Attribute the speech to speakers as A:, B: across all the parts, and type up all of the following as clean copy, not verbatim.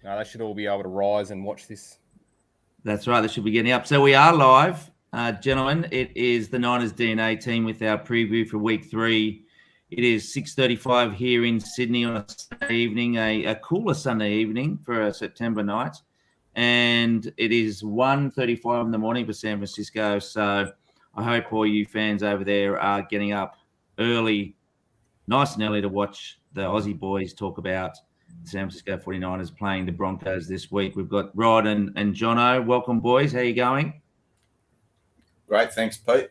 A: No, they should all be able to rise and watch this.
B: That's right. They should be getting up. So we are live, gentlemen. It is the Niners DNA team with our preview for Week 3. It is 6:35 here in Sydney on a Sunday evening, a cooler Sunday evening for a September night. And it is 1:35 in the morning for San Francisco. So I hope all you fans over there are getting up early, nice and early, to watch the Aussie boys talk about the San Francisco 49ers playing the Broncos this week. We've got Rod and Jono. Welcome, boys. How you going?
C: Great. Thanks, Pete.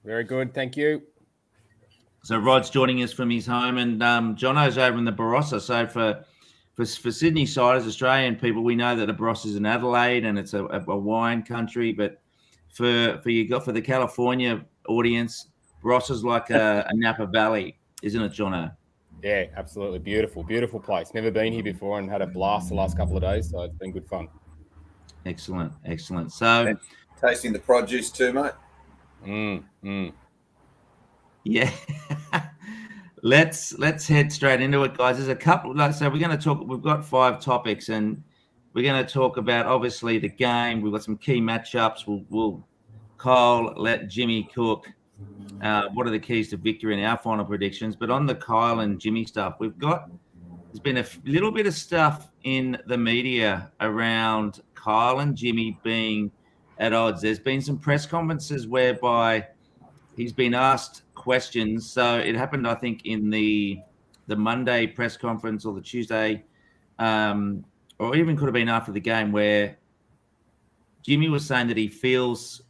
A: Very good. Thank you.
B: So Rod's joining us from his home, and Jono's over in the Barossa. So for Sydney siders, Australian people, we know that the Barossa is in Adelaide and it's a wine country. But for the California audience, Barossa's like a Napa Valley, isn't it, Jono?
A: Yeah, absolutely. Beautiful, beautiful place. Never been here before and had a blast the last couple of days, so it's been good fun.
B: Excellent. So
C: and tasting the produce too, mate.
B: Yeah. Let's head straight into it, guys. There's a couple. So we're going to talk. We've got 5 topics, and we're going to talk about obviously the game. We've got some key matchups. We'll Kyle let Jimmy cook. What are the keys to victory in our final predictions? But on the Kyle and Jimmy stuff, there's been a little bit of stuff in the media around Kyle and Jimmy being at odds. There's been some press conferences whereby he's been asked questions. So it happened, I think, in the Monday press conference or the Tuesday, or even could have been after the game, where Jimmy was saying that he feels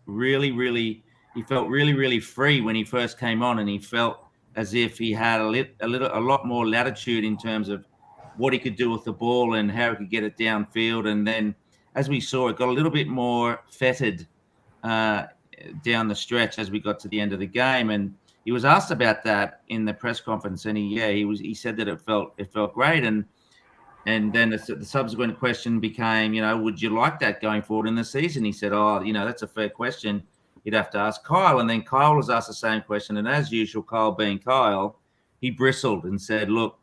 B: he felt really free when he first came on, and he felt as if he had a lot more latitude in terms of what he could do with the ball and how he could get it downfield. And then, as we saw, it got a little bit more fettered down the stretch as we got to the end of the game. And he was asked about that in the press conference, and he said that it felt great. And then the subsequent question became, would you like that going forward in the season? He said, that's a fair question. You'd have to ask Kyle. And then Kyle was asked the same question. And as usual, Kyle being Kyle, he bristled and said, look,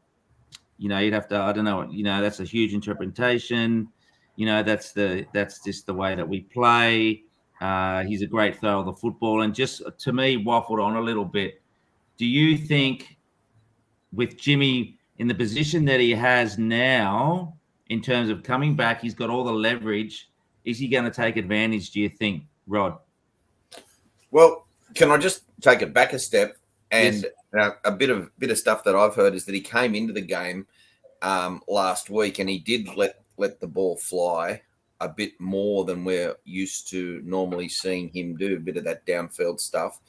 B: you'd have to, I don't know, that's a huge interpretation. That's just the way that we play. He's a great thrower of the football, and just to me waffled on a little bit. Do you think with Jimmy in the position that he has now, in terms of coming back, he's got all the leverage, is he going to take advantage, do you think, Rod?
C: Well, can I just take it back a step? And
B: Yes.
C: A bit of stuff that I've heard is that he came into the game last week and he did let the ball fly a bit more than we're used to normally seeing him do, a bit of that downfield stuff.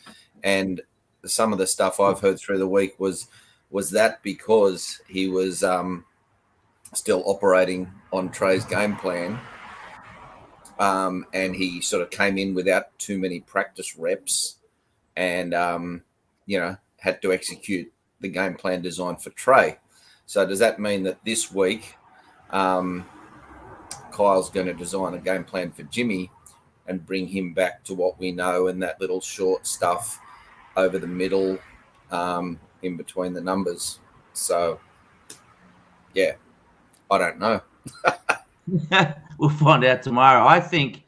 C: And some of the stuff I've heard through the week was that because he was still operating on Trey's game plan, and he sort of came in without too many practice reps and, had to execute the game plan designed for Trey. So does that mean that this week Kyle's going to design a game plan for Jimmy and bring him back to what we know, and that little short stuff over the middle in between the numbers? So, yeah, I don't know.
B: We'll find out tomorrow. I think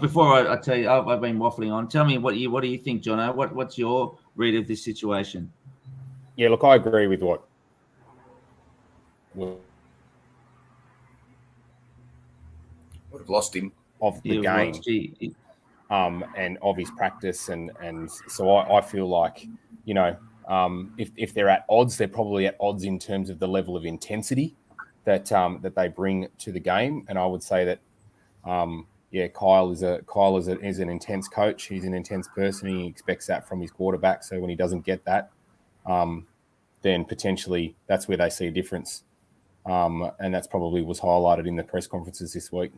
B: before I tell you, I've been waffling on. Tell me what do you think, Jono? What's your read of this situation?
A: Yeah, look, I agree with what
C: would have lost him
A: of the game and of his practice, and so I feel like if they're at odds, they're probably at odds in terms of the level of intensity that they bring to the game. And I would say that Kyle is an intense coach. He's an intense person. He expects that from his quarterback. So when he doesn't get that, then potentially that's where they see a difference. And that's probably was highlighted in the press conferences this week.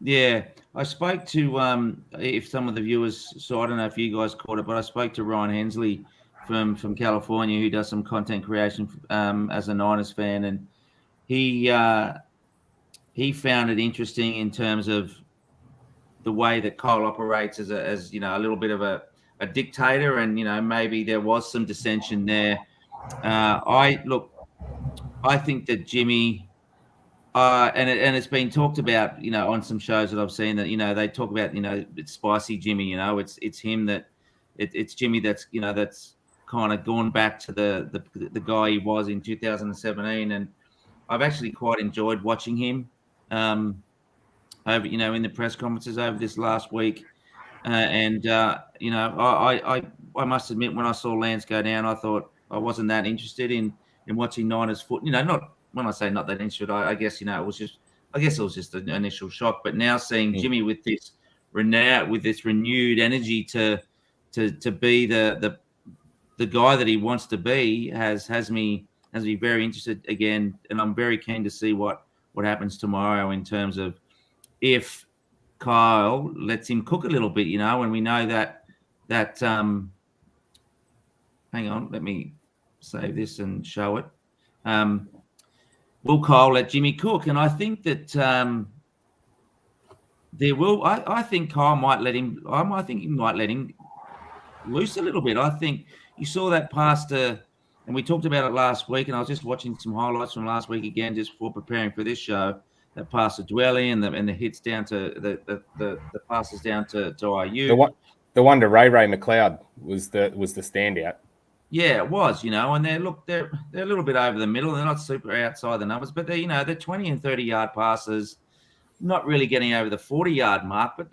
B: Yeah, I spoke to if some of the viewers saw, I don't know if you guys caught it, but I spoke to Ryan Hensley from California, who does some content creation as a Niners fan, and he found it interesting in terms of the way that Kyle operates as a little bit of a dictator, and maybe there was some dissension there. I think that Jimmy, and it's been talked about, on some shows that I've seen that, they talk about, it's spicy Jimmy, it's him that it's Jimmy that's, that's kind of gone back to the guy he was in 2017. And I've actually quite enjoyed watching him over, in the press conferences over this last week. I must admit, when I saw Lance go down, I thought I wasn't that interested in watching Niners foot. Not when I say not that interested, I guess it was just an initial shock. But now seeing Jimmy with this renewed energy to be the guy that he wants to be has me very interested again, and I'm very keen to see what happens tomorrow in terms of if Kyle lets him cook a little bit, and we know that hang on, let me save this and show it. Will Kyle let Jimmy cook? And I think that there will. I think Kyle might let him. I think he might let him loose a little bit. I think you saw that pass to, and we talked about it last week. And I was just watching some highlights from last week again, just before preparing for this show. That pass to Dwelly and the hits down to the passes down to IU.
A: The one to Ray McLeod was the standout.
B: Yeah, it was, and they're a little bit over the middle. They're not super outside the numbers, but they're 20 and 30 yard passes, not really getting over the 40-yard mark. But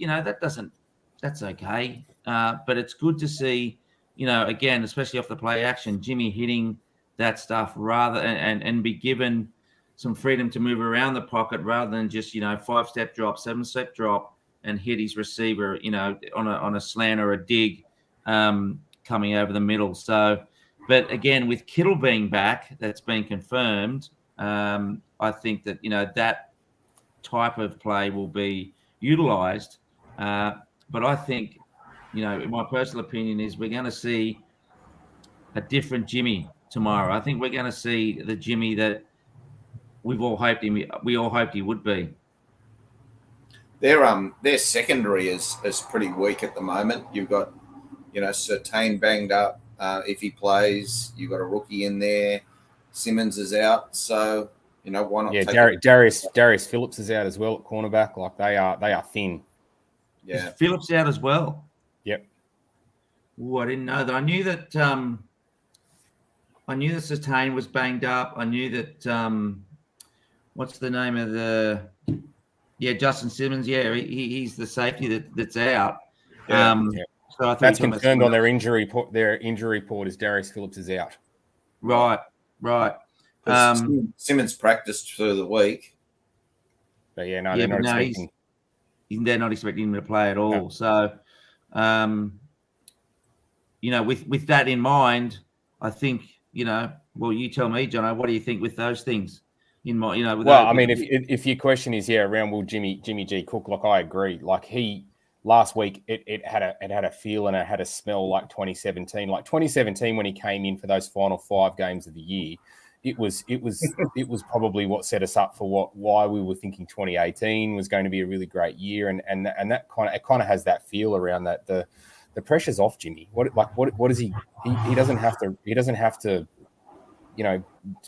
B: that's okay. But it's good to see, again, especially off the play action, Jimmy hitting that stuff rather and be given some freedom to move around the pocket rather than just 5-step drop, 7-step drop, and hit his receiver on a slant or a dig coming over the middle. So, but again, with Kittle being back, that's been confirmed. I think that that type of play will be utilized. But I think my personal opinion is we're going to see a different Jimmy tomorrow. I think we're going to see the Jimmy that we all hoped he would be.
C: Their secondary is pretty weak at the moment. You've got Surtain banged up. If he plays, you've got a rookie in there. Simmons is out, so why not?
A: Yeah, Darius Phillips is out as well at cornerback. Like they are thin.
B: Yeah, is Phillips out as well.
A: Yep.
B: Ooh, I didn't know that. I knew that Surtain was banged up. I knew that. What's the name of Justin Simmons? Yeah, he's the safety that's out.
A: Yeah.
B: So I
A: that's confirmed on their injury report. Their injury report is Darius Phillips is out.
B: Right.
C: Simmons practiced through the week.
A: But they're not expecting.
B: They're not expecting him to play at all. No. So, with that in mind, I think well, you tell me, Jono, what do you think with those things?
A: If your question is around will Jimmy G cook, like I agree. Like last week it had a feel and it had a smell like 2017. Like 2017 when he came in for those final 5 games of the year, it was probably what set us up for why we were thinking 2018 was going to be a really great year, and that kind of has that feel around that. The pressure's off Jimmy. What is he? He doesn't have to.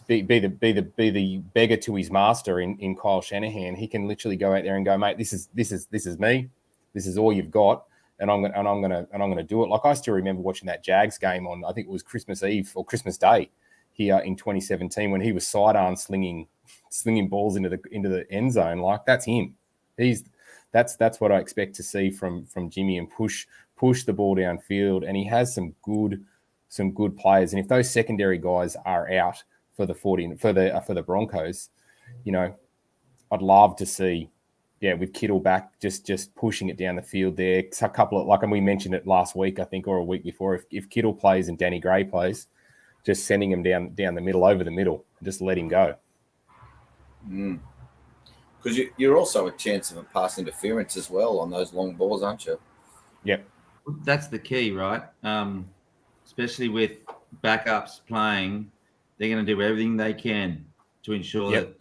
A: Be the beggar to his master in Kyle Shanahan. He can literally go out there and go, mate, this is me. This is all you've got, and I'm gonna do it. Like I still remember watching that Jags game on, I think it was Christmas Eve or Christmas Day here in 2017 when he was sidearm slinging balls into the end zone. Like that's him. That's what I expect to see from Jimmy, and push the ball downfield. And he has some good players, and if those secondary guys are out for the Broncos, I'd love to see, with Kittle back, just pushing it down the field there. It's a couple of, and we mentioned it last week, I think, or a week before. If Kittle plays and Danny Gray plays, just sending him down the middle, over the middle, just let him go.
C: Because you're also a chance of a pass interference as well on those long balls, aren't you?
A: Yep,
B: that's the key, right? Especially with backups playing, they're going to do everything they can to ensure that,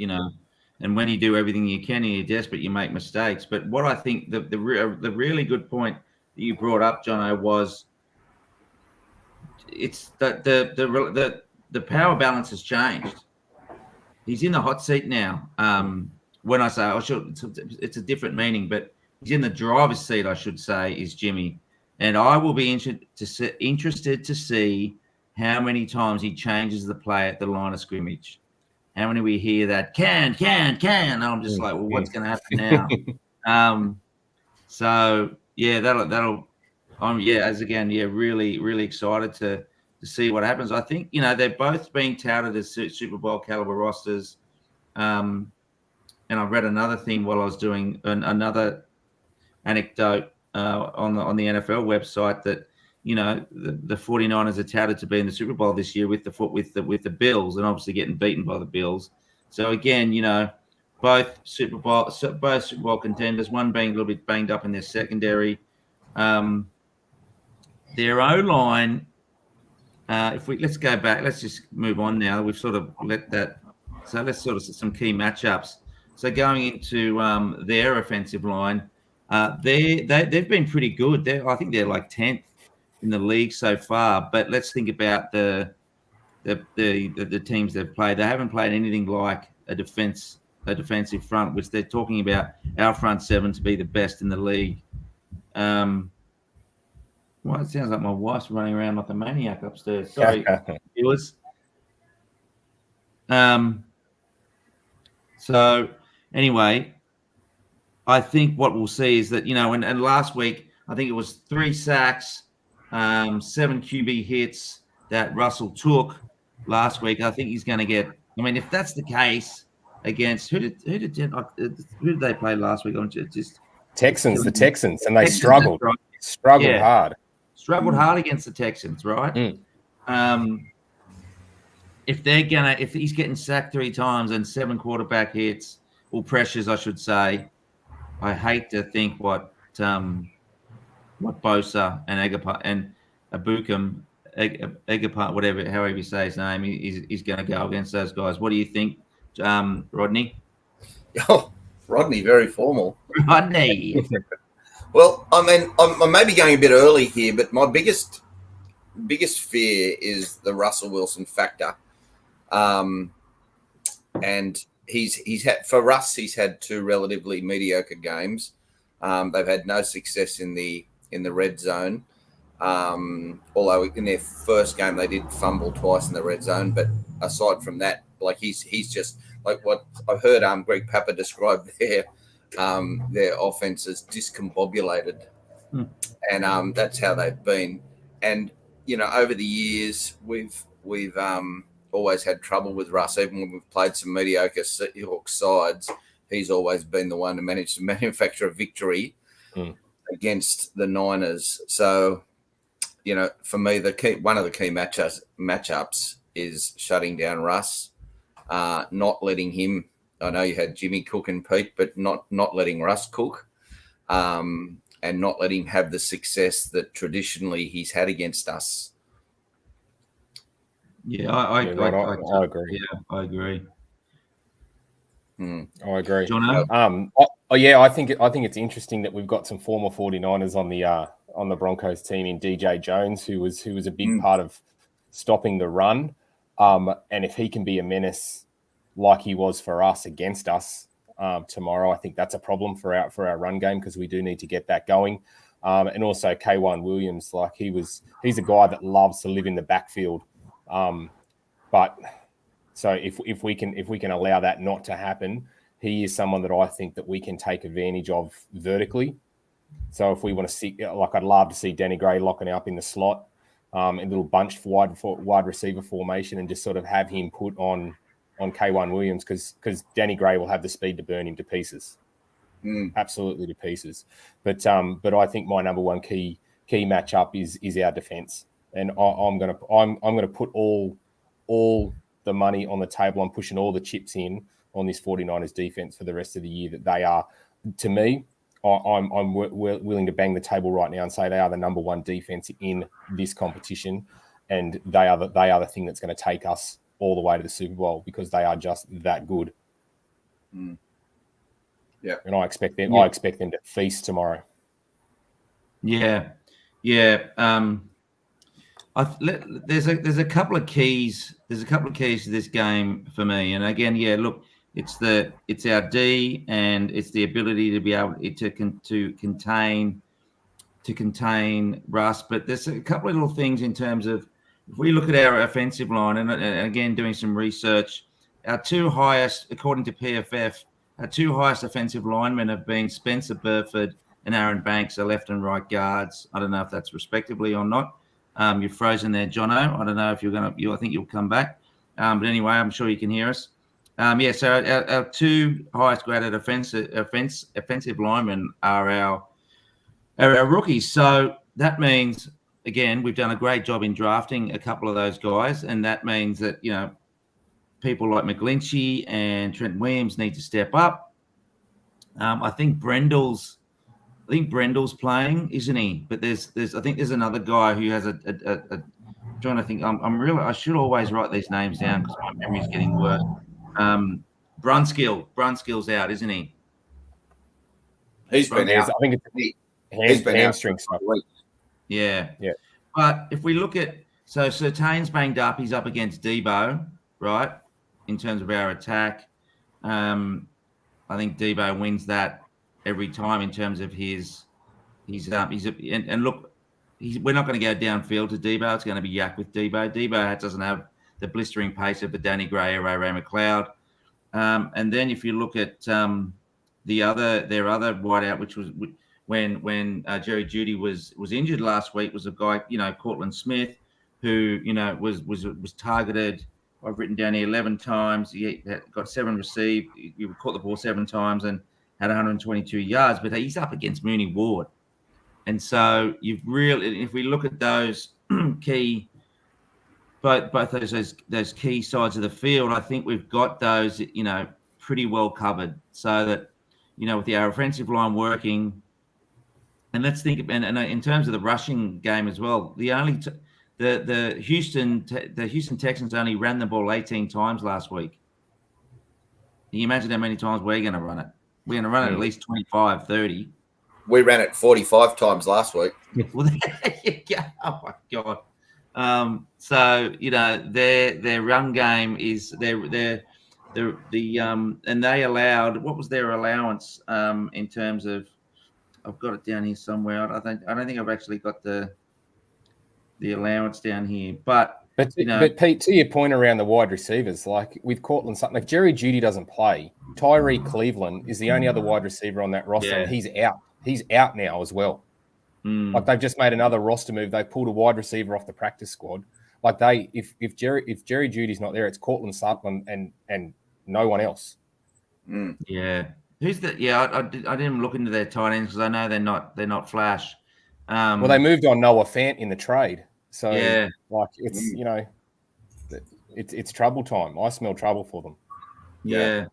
B: and when you do everything you can and you're desperate, you make mistakes. But what I think the really good point that you brought up, Jono, was it's that the power balance has changed. he's in the hot seat now. When I say it's a different meaning, but he's in the driver's seat, I should say, is Jimmy. And I will be interested to see how many times he changes the play at the line of scrimmage. How many we hear that can, and I'm just like, well, what's going to happen now? So yeah, that'll. Really, really excited to see what happens. I think they're both being touted as Super Bowl caliber rosters. And I read another thing while I was doing another anecdote on the NFL website that the 49ers are touted to be in the Super Bowl this year with the Bills, and obviously getting beaten by the Bills. So again, both Super Bowl contenders, one being a little bit banged up in their secondary. Their O-line, let's go back, let's just move on now. We've sort of let that. So let's sort of some key matchups. So going into their offensive line, they've been pretty good. I think they're like 10th in the league so far. But let's think about the teams they've played. They haven't played anything like a defensive front, which they're talking about our front seven to be the best in the league. Well, it sounds like my wife's running around like a maniac upstairs. Sorry, viewers. So anyway, I think what we'll see is that, and last week, I think it was 3 sacks, 7 QB hits that Russell took last week. I think he's going to get, if that's the case against, who did they play last week?
C: Texans, and they
A: struggled.
C: Right?
A: Struggled hard.
B: Struggled hard against the Texans, right? If he's getting sacked 3 times and 7 quarterback hits or pressures, I should say, I hate to think what Bosa and Egapart and Abukum, Egapart, however you say his name, is going to go against those guys. What do you think, Rodney?
C: Oh, Rodney, very formal.
B: Rodney.
C: Well, I may be going a bit early here, but my biggest fear is the Russell Wilson factor. And he's had 2 relatively mediocre games. They've had no success in the red zone. Although in their first game they did fumble twice in the red zone, but aside from that, like he's just like what I've heard Greg Papa describe their offense as discombobulated, and that's how they've been. And over the years we've always had trouble with Russ. Even when we've played some mediocre Seahawks sides, he's always been the one to manage to manufacture a victory against the Niners. So, for me, one of the key matchups is shutting down Russ, not letting him. I know you had Jimmy cook and Pete, but not letting Russ cook, and not letting him have the success that traditionally he's had against us.
B: Yeah, I agree.
A: Yeah,
B: I agree.
A: I agree.
B: Jono?
A: I think it's interesting that we've got some former 49ers on the Broncos team in DJ Jones, who was a big part of stopping the run. And if he can be a menace like he was for us against us tomorrow, I think that's a problem for our run game, because we do need to get that going. And also K1 Williams, like he's a guy that loves to live in the backfield. But so if we can allow that not to happen, he is someone that I think that we can take advantage of vertically. So if we want to see, like, I'd love to see Danny Gray locking up in the slot, in little bunched wide receiver formation, and just sort of have him put on K1 Williams, because Danny Gray will have the speed to burn him to pieces, absolutely to pieces. But I think my number one key matchup is our defense, and I'm gonna put all the money on the table. I'm pushing all the chips in on this 49ers defense for the rest of the year. That they are, to me, I'm willing to bang the table right now and say they are the number one defense in this competition, and they are the thing that's going to take us all the way to the Super Bowl, because they are just that good.
C: Yeah,
A: and I expect them to feast tomorrow.
B: Yeah. There's a couple of keys. There's a couple of keys to this game for me. And again, yeah, look, it's our D, and it's the ability to be able to contain Russ. But there's a couple of little things in terms of, if we look at our offensive line, and again doing some research, our two highest, according to PFF, our two highest offensive linemen have been Spencer Burford and Aaron Banks, are left and right guards. I don't know if that's respectively or not. You're frozen there, Jono. I don't know if you're going to. I think you'll come back. But anyway, I'm sure you can hear us. Yeah. So our two highest graded offensive linemen are our rookies. So that means, again, we've done a great job in drafting a couple of those guys, and that means that people like McGlinchey and Trent Williams need to step up. I think Brendel's playing, isn't he? But I think there's another guy who has a trying to think. I should always write these names down because my memory's getting worse. Brunskill's out, isn't he?
C: He's been out.
A: I think it's hamstring stuff.
B: Yeah. But if we look at, so Surtain's banged up. He's up against Debo, right? In terms of our attack, I think Debo wins that every time in terms of we're not going to go downfield to Debo. It's going to be yak with Debo. Debo doesn't have the blistering pace of the Danny Gray or Ray McLeod. And then if you look at their other wideout, which was when Jerry Jeudy was injured last week, was a guy, Cortland Smith, who was targeted. I've written down here 11 times. He got 7 received. He caught the ball 7 times and had 122 yards. But he's up against Mooney Ward, and so if we look at those key, both those key sides of the field, I think we've got those pretty well covered. So that with our offensive line working, and let's think, and in terms of the rushing game as well, the Houston Texans only ran the ball 18 times last week. Can you imagine how many times we're going to run it? We're going to run it at least 25, 30.
C: We ran it 45 times last week.
B: Well, there you go. Oh my God. So their run game is and they allowed, what was their allowance in terms of, I've got it down here somewhere. I don't think I've actually got the allowance down here, but
A: Pete, to your point around the wide receivers, like with Cortland Sutton, if Jerry Jeudy doesn't play, Tyree Cleveland is the only other wide receiver on that roster, and he's out. He's out now as well. Like they've just made another roster move. They pulled a wide receiver off the practice squad. Like if Jerry Jeudy's not there, it's Cortland Sutton and no one else.
B: Yeah, who's the? Yeah, I didn't look into their tight ends because I know they're not flash.
A: Well, they moved on Noah Fant in the trade, so like it's it's trouble time. I smell trouble for them.
B: Yeah.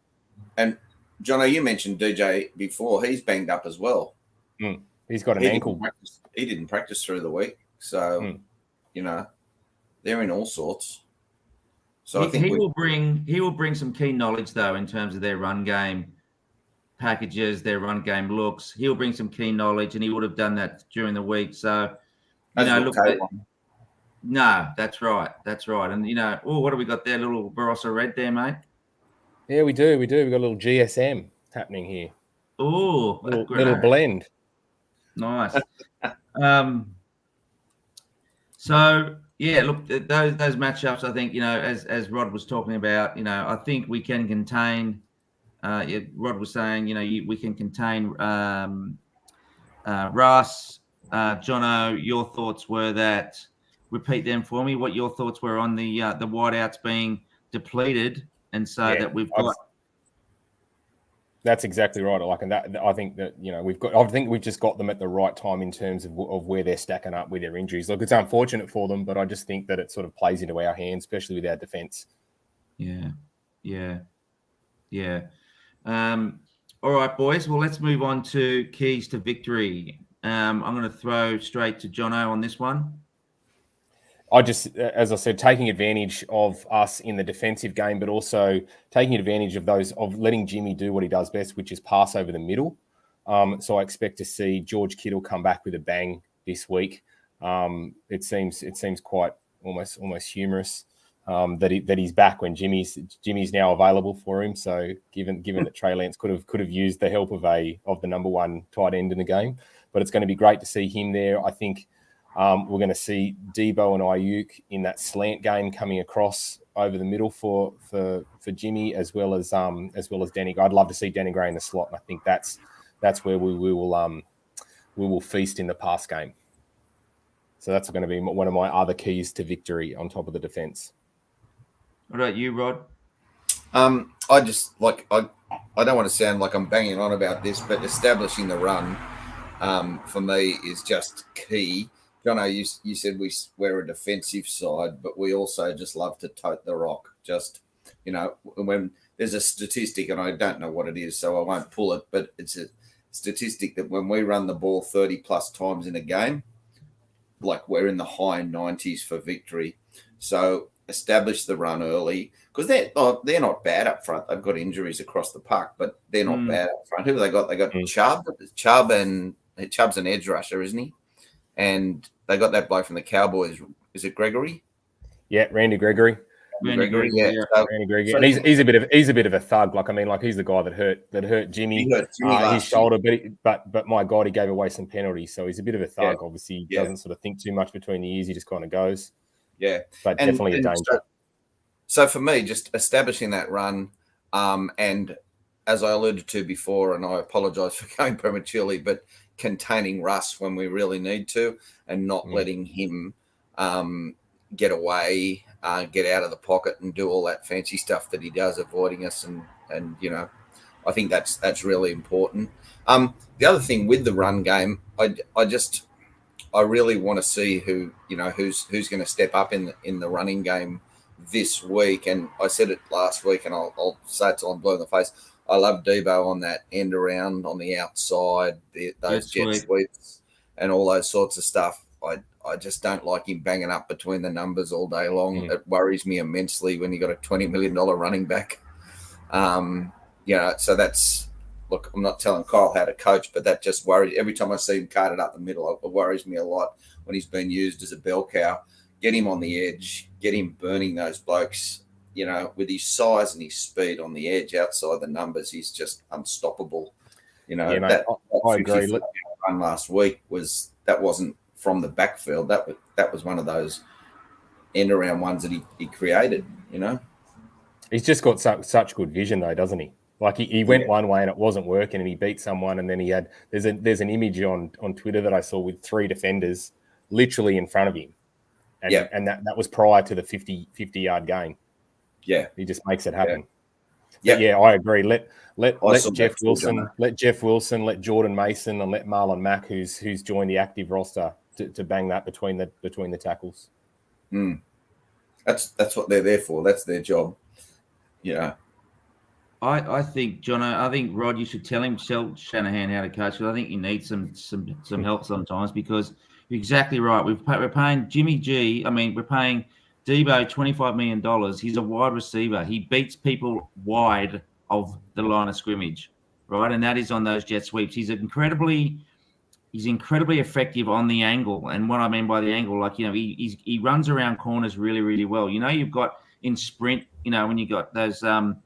C: And Jono, you mentioned DJ before. He's banged up as well.
A: He's got an ankle.
C: He didn't practice through the week, so they're in all sorts. So I think he will bring some key knowledge though in terms of their run game packages, their run game looks. He'll bring some key knowledge, and he would have done that during the week. So no, that's right. And what do we got there? Little Barossa Red there, mate.
A: Yeah, we do. We've got a little GSM happening here.
B: Oh,
A: little blend.
B: Nice. So yeah, look, those matchups. I think as Rod was talking about, I think we can contain. Rod was saying, we can contain Russ. Jono, your thoughts were that. Repeat them for me. What your thoughts were on the wideouts being depleted, and so that we've got.
A: That's exactly right. I think that I think we've just got them at the right time in terms of where they're stacking up with their injuries. Look, it's unfortunate for them, but I just think that it sort of plays into our hands, especially with our defense.
B: Yeah. All right, boys. Well, let's move on to keys to victory. I'm going to throw straight to Jono on this one.
A: As I said, taking advantage of us in the defensive game, but also taking advantage of letting Jimmy do what he does best, which is pass over the middle. So I expect to see George Kittle come back with a bang this week. It seems quite almost humorous that he's back when Jimmy's now available for him. So given that Trey Lance could have used the help of the number one tight end in the game, but it's going to be great to see him there. I think we're going to see Debo and Ayuk in that slant game coming across over the middle for Jimmy, as well as Danny. I'd love to see Danny Gray in the slot, and I think that's where we will feast in the pass game. So that's going to be one of my other keys to victory on top of the defense.
B: What about you, Rod?
C: I just I don't want to sound like I'm banging on about this, but establishing the run for me is just key. Jono, you said we're a defensive side, but we also just love to tote the rock. Just, when there's a statistic, and I don't know what it is, so I won't pull it, but it's a statistic that when we run the ball 30 plus times in a game, like we're in the high 90s for victory. So establish the run early, because they're not bad up front. They've got injuries across the park, but they're not bad up front. Who have they got? They got Chubb's an edge rusher, isn't he? And they got that bloke from the Cowboys. Is it Gregory?
A: Yeah, Randy Gregory.
C: Randy Gregory.
A: And he's a bit of a thug. He's the guy that hurt Jimmy. His shoulder, but my God, he gave away some penalties. So he's a bit of a thug. Yeah. Obviously, he doesn't sort of think too much between the ears. He just kind of goes.
C: Yeah,
A: but definitely a danger.
C: So for me, just establishing that run, and as I alluded to before, and I apologise for going prematurely, but containing Russ when we really need to, and not letting him get away, get out of the pocket and do all that fancy stuff that he does, avoiding us. And I think that's really important. The other thing with the run game, I really want to see who's going to step up in the running game this week. And I said it last week, and I'll say it till I'm blue in the face. I love Debo on that end around on the outside, those jet sweeps and all those sorts of stuff. I just don't like him banging up between the numbers all day long. It worries me immensely when you got a $20 million running back. So that's, look, I'm not telling Kyle how to coach, but that just worries. Every time I see him carted up the middle, it worries me a lot when he's been used as a bell cow. Get him on the edge, get him burning those blokes. With his size and his speed on the edge outside the numbers, he's just unstoppable. That
A: I agree.
C: Run last week wasn't from the backfield. That was one of those end around ones that he created.
A: He's just got such good vision though, doesn't he? Like he went one way and it wasn't working, and he beat someone, and then he had there's an image on Twitter that I saw with 3 defenders literally in front of him, and that was prior to the 50-yard gain. Yeah, he just makes it happen. Yeah, I agree. Let Jeff Wilson, let Jordan Mason, and let Marlon Mack, who's joined the active roster, to bang that between the tackles.
C: That's what they're there for. That's their job.
B: I think, John, Rod, you should tell Shanahan how to coach, because I think he needs some help sometimes, because you're exactly right. We're paying Jimmy G. We're paying Debo $25 million. He's a wide receiver. He beats people wide of the line of scrimmage, right? And that is on those jet sweeps. He's incredibly effective on the angle. And what I mean by the angle, he runs around corners really, really well. You've got in sprint, when you got those 4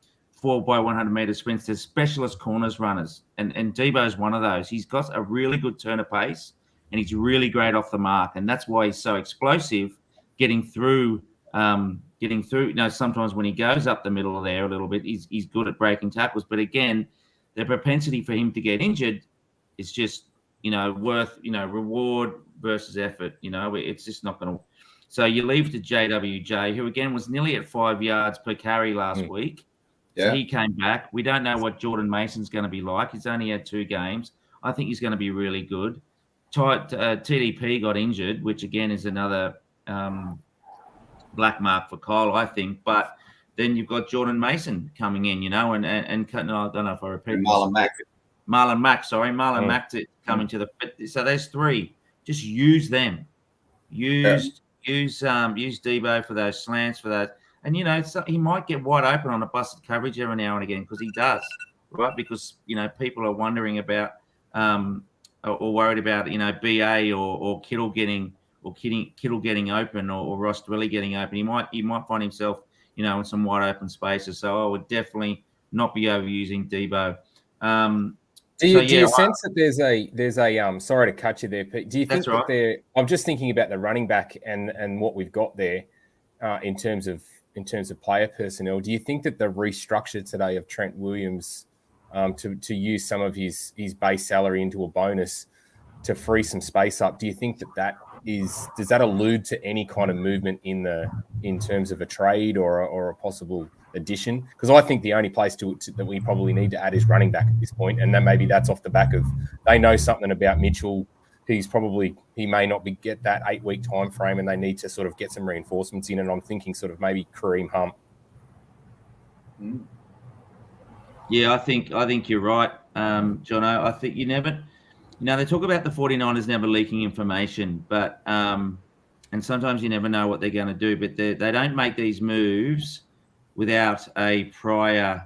B: by 100 meter sprints, there's specialist corners runners, and Debo is one of those. He's got a really good turn of pace, and he's really great off the mark, and that's why he's so explosive. Getting through. Sometimes when he goes up the middle there a little bit, he's good at breaking tackles. But again, the propensity for him to get injured is just, worth, reward versus effort. It's just not going to. So you leave to JWJ, who again was nearly at 5 yards per carry last week. So he came back. We don't know what Jordan Mason's going to be like. He's only had 2 games. I think he's going to be really good. TDP got injured, which again is another black mark for Kyle, I think. But then you've got Jordan Mason coming in, and no, I don't know if I repeat.
C: Marlon Mack,
B: coming to the. So there's 3. Just use them. Use Debo for those slants, for those, and he might get wide open on a busted coverage every now and again, because he does, right? Because people are wondering about or worried about BA or Kittle getting Kittle getting open or Ross Dwelly getting open, he might find himself, in some wide open spaces. So I would definitely not be overusing Debo.
A: Do you sense that there's a sorry to cut you there, Pete. Do you think
B: right.
A: that I'm just thinking about the running back and what we've got there in terms of player personnel. Do you think that the restructure today of Trent Williams to use some of his base salary into a bonus to free some space up, do you think does that allude to any kind of movement in terms of a trade or a possible addition? Because I think the only place that we probably need to add is running back at this point, and then maybe that's off the back of they know something about Mitchell. He may not get that 8-week time frame, and they need to sort of get some reinforcements in. And I'm thinking sort of maybe Kareem Hunt.
B: Yeah, I think you're right, Jono. I think you never. They talk about the 49ers never leaking information, but and sometimes you never know what they're going to do. But they don't make these moves without a prior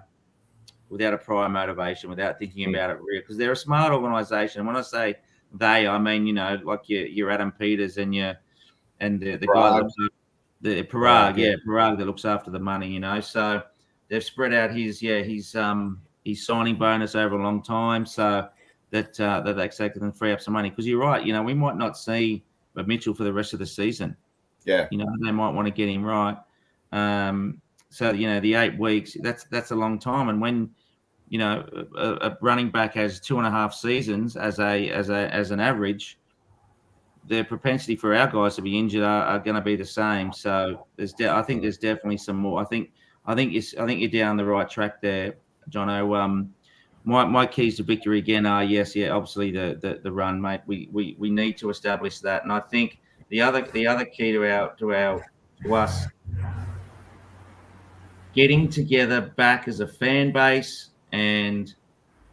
B: motivation, without thinking about it real, because they're a smart organization. And when I say they, I mean like your Adam Peters and the guy that looks after the Parag that looks after the money. So they've spread out his signing bonus over a long time, so that they can free up some money. Because you're right, we might not see Mitchell for the rest of the season.
C: Yeah,
B: they might want to get him right. So the 8 weeks, that's a long time. And when a running back has 2.5 seasons as an average, the propensity for our guys to be injured are going to be the same. So I think there's definitely some more. I think you're down the right track there, Jono. My keys to victory again are obviously the run, mate. We need to establish that, and I think the other key to us getting together back as a fan base and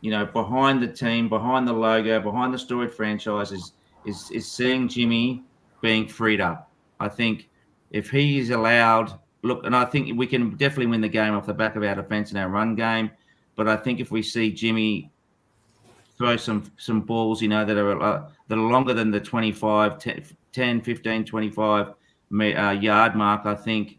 B: behind the team, behind the logo, behind the storied franchises is seeing Jimmy being freed up. I think if he is allowed, and I think we can definitely win the game off the back of our defense and our run game. But I think if we see Jimmy throw some balls, that are longer than the 25, 10, 15, 25 yard mark, I think,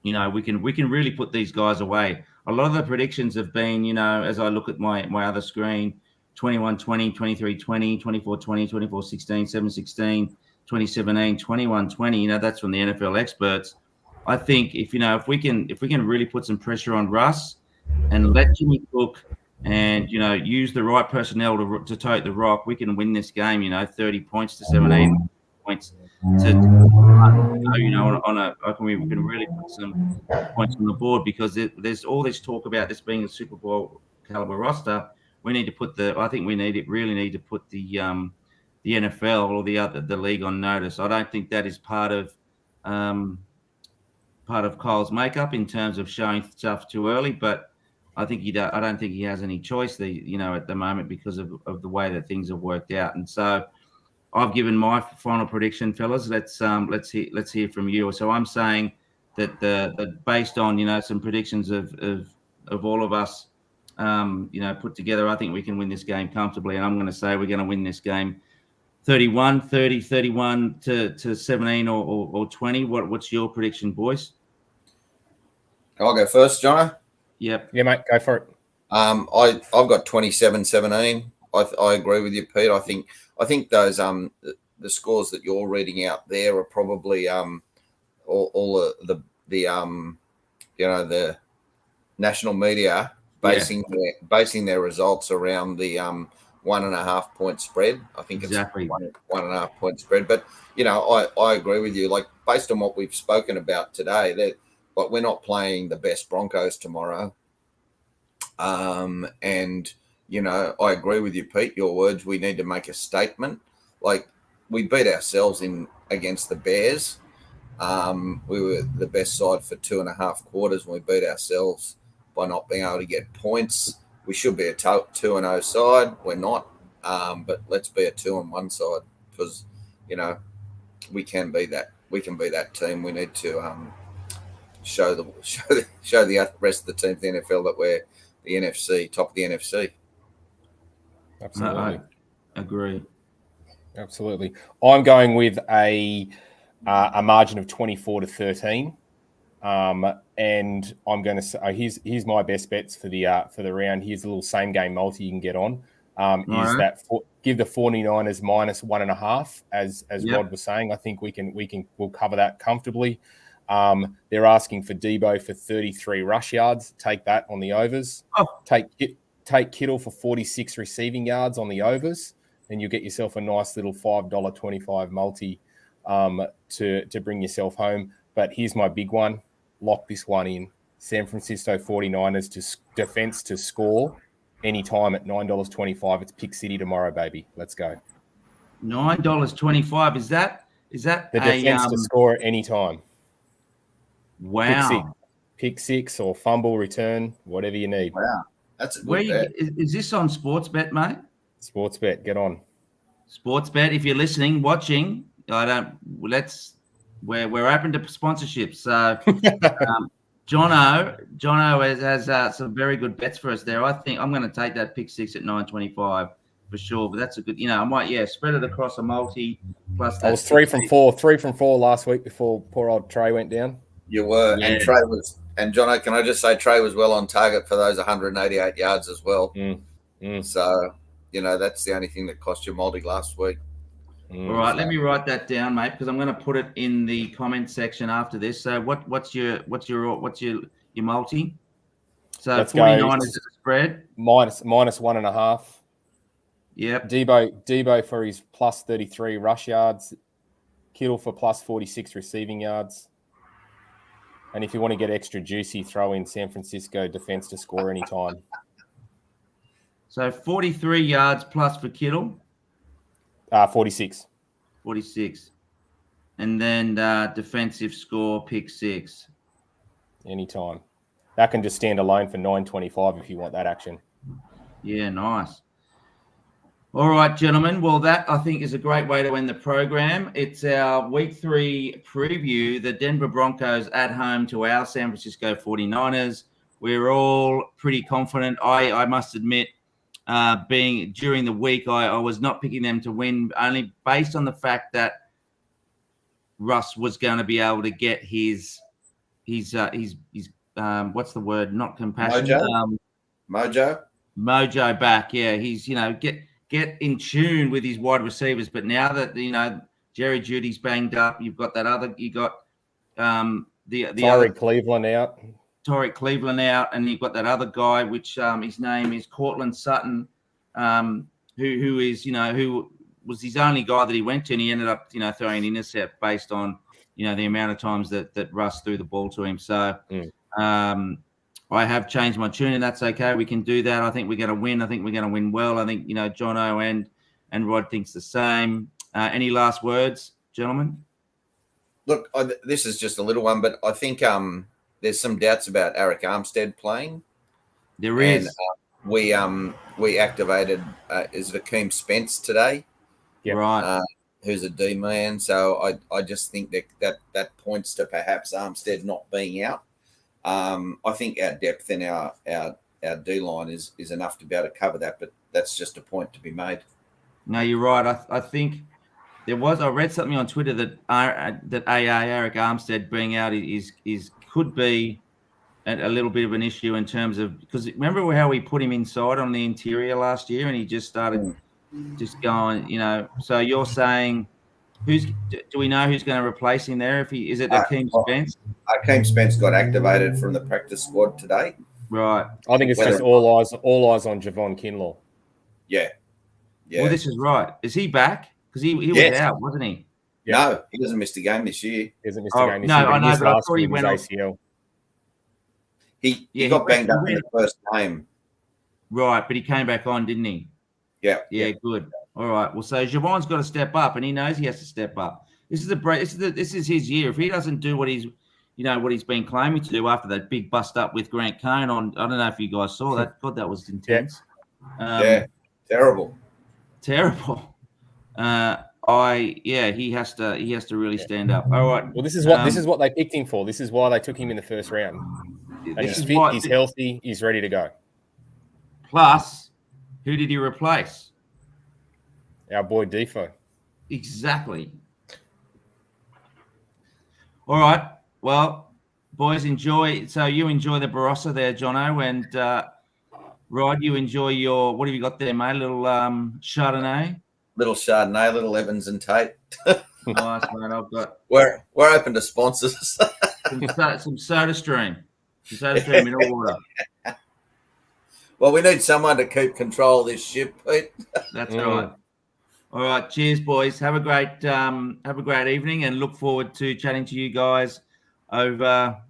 B: we can really put these guys away. A lot of the predictions have been, as I look at my other screen, 21-20, 23-20, 24-20, 24-16, 7-16, 2017, 21-20. That's from the NFL experts. I think if we can really put some pressure on Russ and let Jimmy cook and use the right personnel to tote the rock, we can win this game. 30 points to 17 points to we can really put some points on the board, because there's all this talk about this being a Super Bowl caliber roster. We need to put really need to put the NFL or the league on notice. I don't think that is part of Kyle's makeup in terms of showing stuff too early, but I don't think he has any choice at the moment because of the way that things have worked out. And so I've given my final prediction, fellas. Let's hear from you. So I'm saying that based on some predictions of all of us put together, I think we can win this game comfortably. And I'm going to say we're going to win this game 31-30, 31 to 17 or 20. What's your prediction, boys?
C: I'll go first, Jono.
B: Yep.
A: Yeah, mate, go for it.
C: I've got 27-17. I agree with you, Pete. I think those the scores that you're reading out there are probably all the national media basing their results around the 1.5 point spread. I think
B: exactly.
C: It's 1.5 point spread. But I agree with you. Like, based on what we've spoken about today, but we're not playing the best Broncos tomorrow. And, I agree with you, Pete, your words. We need to make a statement. Like, we beat ourselves against the Bears. We were the best side for 2.5 quarters, and we beat ourselves by not being able to get points. We should be a 2-0 side. We're not. But let's be a 2-1 side, because, we can be that. We can be that team. We need to show the rest of the teams in the NFL that we're the NFC, top of the NFC.
A: Absolutely.
B: I agree.
A: Absolutely. I'm going with a margin of 24-13. And I'm going to say here's my best bets for the round. Here's a little same game multi you can get on. Give the 49ers minus 1.5 as Rod was saying. I think we'll cover that comfortably. They're asking for Debo for 33 rush yards. Take that on the overs. Take Kittle for 46 receiving yards on the overs, and you'll get yourself a nice little $5.25 multi to bring yourself home. But here's my big one. Lock this one in. San Francisco 49ers to defense to score anytime at $9.25. It's Pick City tomorrow, baby. Let's go.
B: $9.25. Is that
A: the defense to score at any time?
B: Wow.
A: Pick six or fumble return, whatever you need.
C: Wow. That's a good bet.
B: Is this on Sportsbet, mate?
A: Sportsbet, get on. Sportsbet.
B: If you're listening, watching, we're open to sponsorships. So Jono has some very good bets for us there. I think I'm going to take that pick six at 9.25 for sure. But that's a good, I might spread it across a multi plus.
A: I was 3 from 4 last week before poor old Trey went down.
C: You were, and Trey was, and Jono, can I just say Trey was well on target for those 188 yards as well. So that's the only thing that cost you multi last week.
B: All right, let me write that down, mate, because I'm going to put it in the comment section after this. So what's your multi? So 49 is the spread.
A: Minus 1.5.
B: Yep.
A: Debo for his plus 33 rush yards. Kittle for plus 46 receiving yards. And if you want to get extra juicy, throw in San Francisco defense to score anytime.
B: So 43 yards plus for Kittle.
A: 46.
B: 46. And then defensive score, pick six.
A: Anytime. That can just stand alone for 9.25 if you want that action.
B: Yeah, nice. All right, gentlemen. Well, that I think is a great way to end the program. It's our week 3 preview, the Denver Broncos at home to our San Francisco 49ers. We're all pretty confident. I must admit, being during the week, I was not picking them to win only based on the fact that Russ was going to be able to get his what's the word? Not compassion. Mojo back. Yeah, he's get in tune with his wide receivers. But now that Jerry Jeudy's banged up, you got
A: Tyreek Cleveland out.
B: Tyreek Cleveland out, and you've got that other guy, which his name is Cortland Sutton, who was his only guy that he went to, and he ended up throwing an intercept based on the amount of times that Russ threw the ball to him. So I have changed my tune, and that's okay. We can do that. I think we're going to win. I think we're going to win well. I think Jono and Rod thinks the same. Any last words, gentlemen?
C: Look, this is just a little one, but I think there's some doubts about Eric Armstead playing.
B: There is.
C: And, we activated is Akeem Spence today.
B: Yep. Right.
C: Who's a D man. So I just think that points to perhaps Armstead not being out. I think our depth in our D line is enough to be able to cover that, but that's just a point to be made.
B: No, you're right. I think I read something on Twitter that Eric Armstead being out is could be a little bit of an issue in terms of, because remember how we put him inside on the interior last year and he just started just going, so you're saying do we know who's going to replace him there? Is it Akeem Spence?
C: Akeem Spence got activated from the practice squad today.
B: Right.
A: I think it's just all eyes on Javon Kinlaw.
C: Yeah.
B: Well, this is right. Is he back? Because he was out, wasn't he?
C: Yeah. No, he hasn't missed a game this year.
A: He hasn't missed a game this
B: year.
A: No,
B: I know, but I thought he went off.
A: ACL.
C: He got banged up in the first game.
B: Right, but he came back on, didn't he?
C: Yeah.
B: Yeah, good. All right. Well, so Javon's got to step up, and he knows he has to step up. This is his year. If he doesn't do what he's been claiming to do after that big bust up with Grant Cohn on, I don't know if you guys saw that. God, that was intense.
C: Terrible.
B: Terrible. He has to really stand up. All right.
A: Well, this is what they picked him for. This is why they took him in the first round. And he's fit, he's healthy, he's ready to go.
B: Plus, who did he replace?
A: Our boy Defo.
B: Exactly. All right. Well, boys, enjoy. So you enjoy the Barossa there, Jono, and Rod, you enjoy your. What have you got there, mate? A little Chardonnay.
C: Little Chardonnay, little Evans and Tate.
B: Nice, mate. I've got.
C: We're open to sponsors.
B: some Soda Stream. Some Soda Stream mineral water.
C: Well, we need someone to keep control of this ship, Pete.
B: That's right. All right, cheers, boys. Have a great evening, and look forward to chatting to you guys over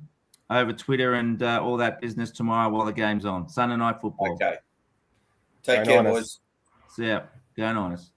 B: Twitter and all that business tomorrow while the game's on. Sunday night football.
C: Okay. Take care, boys.
B: See ya. Go Niners.